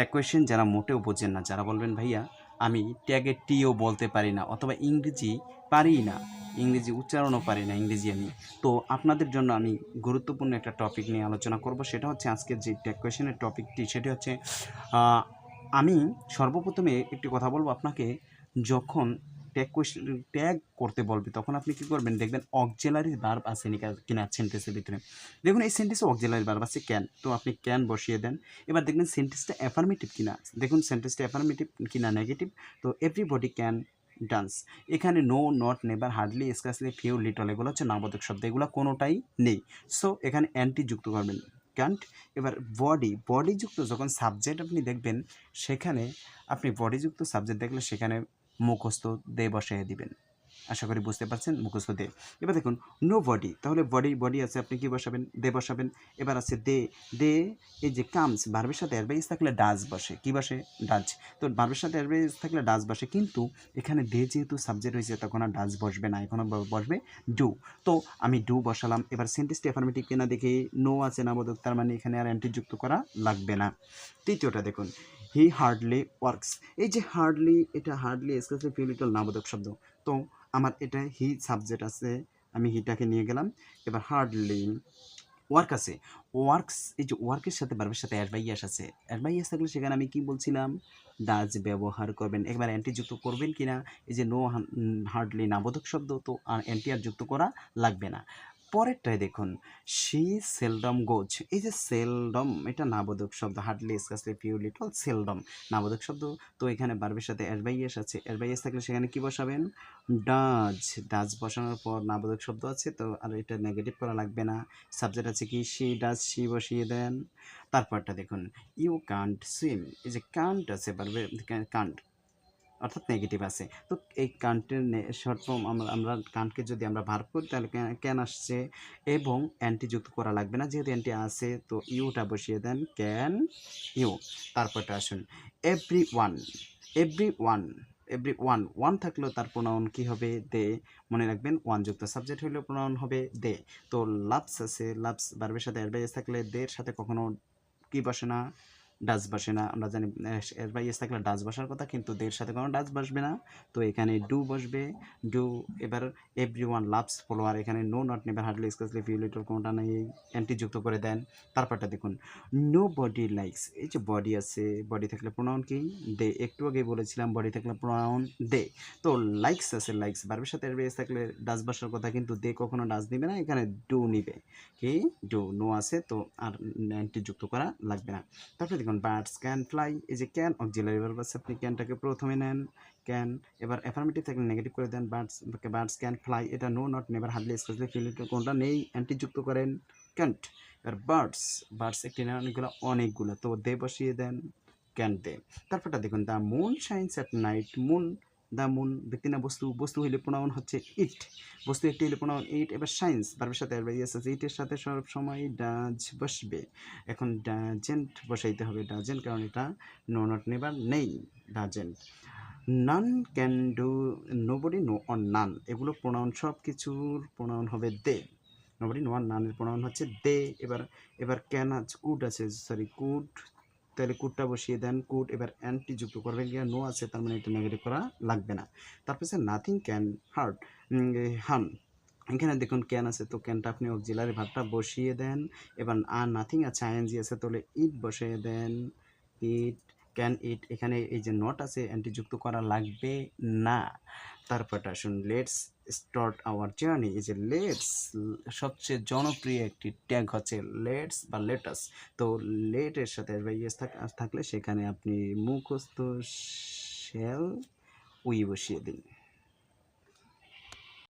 Tag question যারা মোটেও বোঝেন না, যারা বলবেন ভাইয়া আমি ট্যাগের টিও বলতে পারি না অথবা ইংরেজি পারি না, ইংরেজি উচ্চারণও পারি না ইংরেজি আমি, তো আপনাদের জন্য আমি গুরুত্বপূর্ণ একটা টপিক নিয়ে আলোচনা করব। সেটা হচ্ছে আজকের যে ট্যাগ কোয়েশ্চেনের টপিকটি, সেটি হচ্ছে আমি সর্বপ্রথমে একটি কথা বলবো আপনাকে। যখন ট্যাগ করতে বলবে তখন আপনি কী করবেন, দেখবেন অক্সিলারি ভার্ব আছে কিনা সেন্টেন্সের ভিতরে। দেখুন এই সেন্টেন্সে অক্সিলারি ভার্ব আছে ক্যান, তো আপনি ক্যান বসিয়ে দেন। এবার দেখবেন সেন্টেন্সটা অ্যাফার্মেটিভ কিনা, দেখুন সেন্টেন্সটা অ্যাফার্মেটিভ কিনা নেগেটিভ, তো এভরিবডি ক্যান ডান্স। এখানে no, not, never, hardly, scarcely, few, little এগুলো হচ্ছে নামবোধক শব্দ, এগুলো কোনোটাই নেই। সো এখানে অ্যান্টি যুক্ত করবেন, ক্যান্ট। এবার বডিযুক্ত যখন সাবজেক্ট আপনি দেখবেন, সেখানে আপনি বডিযুক্ত সাবজেক্ট দেখলে সেখানে মুখস্থ দে বসাইয়া দিবেন। আশা করি বুঝতে পারছেন, মুখস্থ দে। এবার দেখুন নো বডি, তাহলে বডি আছে, আপনি কি বসাবেন, দে বসাবেন। এবার আছে দে এই যে কামস, ভার্বের সাথে অ্যাডভাইস থাকলে ডাজ বসে, কি বসে, ডাজ। তো ভার্বের সাথে অ্যাডভাইস থাকলে ডাজ বসে, কিন্তু এখানে দে যেহেতু সাবজেক্ট হয়েছে তখন আর ডাজ বসবে না, এখন বসবে ডু। তো আমি ডু বসালাম। এবার সেন্টেন্সটি অ্যাফার্মেটিভ কিনা দেখে নো আছে না বোধক, তার মানে এখানে আর অ্যান্টি যুক্ত করা লাগবে না। তৃতীয়টা দেখুন হি হার্ডলি ওয়ার্কস, এই যে হার্ডলি, এটা হার্ডলি স্পেশালি ফিউলিটল নাবোধক শব্দ। তো আমার এটা হি সাবজেক্ট আছে, আমি হিটাকে নিয়ে গেলাম। এবার হার্ডলি ওয়ার্ক আছে, ওয়ার্কস, এই যে ওয়ার্কের সাথে ভার্বের সাথে অ্যাডভাইয়াস আছে, অ্যাডভাইয়াস থাকলে সেখানে আমি কি বলছিলাম, ডাজ ব্যবহার করবেন। একবার অ্যান্টি যুক্ত করবেন কিনা, এই যে নো হার্ডলি নাবোধক শব্দ, তো আর অ্যান্টি আর যুক্ত করা লাগবে না। পরেরটায় দেখুন শি সেলডম গোজ, এই যে সেলডম এটা নাবোধক শব্দ, hardly scarcely few little seldom নাবোধক শব্দ। তো এখানে ভার্বের সাথে অ্যাডভাইয়াস আছে, অ্যাডভাইয়াস থাকলে সেখানে কি বসাবেন, ডাজ বসানোর পর নাবোধক শব্দ আছে, তো আর এটা নেগেটিভ করা লাগবে না। সাবজেক্ট আছে কি শি ডাজ, শি বসিয়ে দেন। তারপরটা দেখুন ইউ কান্ট সুইম, এই যে কান্ট আছে ভার্বে, কান্ট অর্থাৎ নেগেটিভ আছে। তো এই কান্টের শর্ট ফর্ম আমরা কান্টকে যদি আমরা ভার্ব করি তাহলে ক্যান আসছে, এবং অ্যান্টি যুক্ত করা লাগবে না, যেহেতু অ্যান্টি আছে তো ইউটা বসিয়ে দেন, ক্যান ইউ। তারপরটা আসুন everyone, everyone, everyone, one থাকলেও তার প্রোনাউন কী হবে, দে। মনে রাখবেন ওয়ান যুক্ত সাবজেক্ট হলেও প্রোনাউন হবে দে। তো লাভস আছে, লাভস ভার্বের সাথে অ্যাডভাইস থাকলে দের সাথে কখনো কি বসে না, ডাচ বসে না। আমরা জানি অ্যাডভাইস থাকলে ডাচ বসার কথা, কিন্তু দের সাথে কোনো ডাচ বসবে না, তো এখানে ডু বসবে, ডু। এবার এভরি ওয়ান লাভস ফলোয়ার, এখানে no, not, never, hardly, scarcely, few little কোনটা নেই, অ্যান্টি যুক্ত করে দেন। তারপরটা দেখুন নো বডি লাইকস, এই যে বডি আছে, বডি থাকলে প্রোনাউন কি, দে। একটু আগে বলেছিলাম বডি থাকলে প্রোনাউন দে। তো লাইকস আছে, লাইকস ভার্বের সাথে অ্যাডভাইস থাকলে ডাচ বসার কথা, কিন্তু দে কখনো ডাচ দিবে না, এখানে ডু নিবে, কি ডু। নো আছে তো আর অ্যান্টি যুক্ত করা লাগবে না। তারপরে দেখুন বার্ডস ক্যান ফ্লাই, এই যে ক্যান অক্সিলারি ভার্ব আছে, আপনি ক্যানটাকে প্রথমে নেন, ক্যান। এবার অ্যাফার্মেটিভ থাকলে নেগেটিভ করে দেন, বার্ডস ক্যান ফ্লাই, এটা no, not, never, hardly, specially, few little কোনটা নেই, অ্যান্টি যুক্ত করেন, ক্যান্ট। এবার বার্ডস একটি না অনেকগুলো, তো দে বসিয়ে দেন, ক্যান দে। তারপরটা দেখুন the moon shines at night, moon, the moon ব্যক্তি না বস্তু, বস্তু হইলে প্রোনাউন হচ্ছে ইট, বস্তু একটি হইলে প্রোনাউন ইট। এবার শাইন্স ভার্বের সাথে অ্যাডভাইস আছে, ইটের সাথে সব সময় ডাজ বসবে, এখন ডাজেন্ট বসাইতে হবে, ডাজেন্ট, কারণ এটা নো, নট, নেভার নেই, doesn't. None can do, nobody, no or none, এগুলো প্রোনাউন, সব কিছুর প্রোনাউন হবে দে। নোবডি, নো আর নানের প্রোনাউন হচ্ছে দে। এবার ক্যান আছে, কুড আছে, সরি কুড, তাহলে কুডটা বসিয়ে দেন, কুড। এবার অ্যান্টি যুক্ত করবেন, গিয়ে নো আছে, তার মানে এটা নেগেটিভ করা লাগবে না। তারপর নাথিং ক্যান হার্ট, হার্ম, এখানে দেখুন ক্যান আছে, তো ক্যানটা আপনি অক্সিলারি ভার্বটা বসিয়ে দেন। এবার আর নাথিং আছে, আইএনজি আছে, তাহলে ইট বসিয়ে দেন, ইট, ক্যান ইট। এখানে এই যে নট আছে, অ্যান্টি যুক্ত করা লাগবে না। তারপরটা আসুন লেটস স্টার্ট আওয়ার জার্নি, এই যে লেটস সবচেয়ে জনপ্রিয় একটি ট্যাগ হচ্ছে লেটস বা লেটাস। তো লেটের সাথে ইয়েস থাকলে সেখানে আপনি মুখস্থ শ্যাল উই বসিয়ে দিন।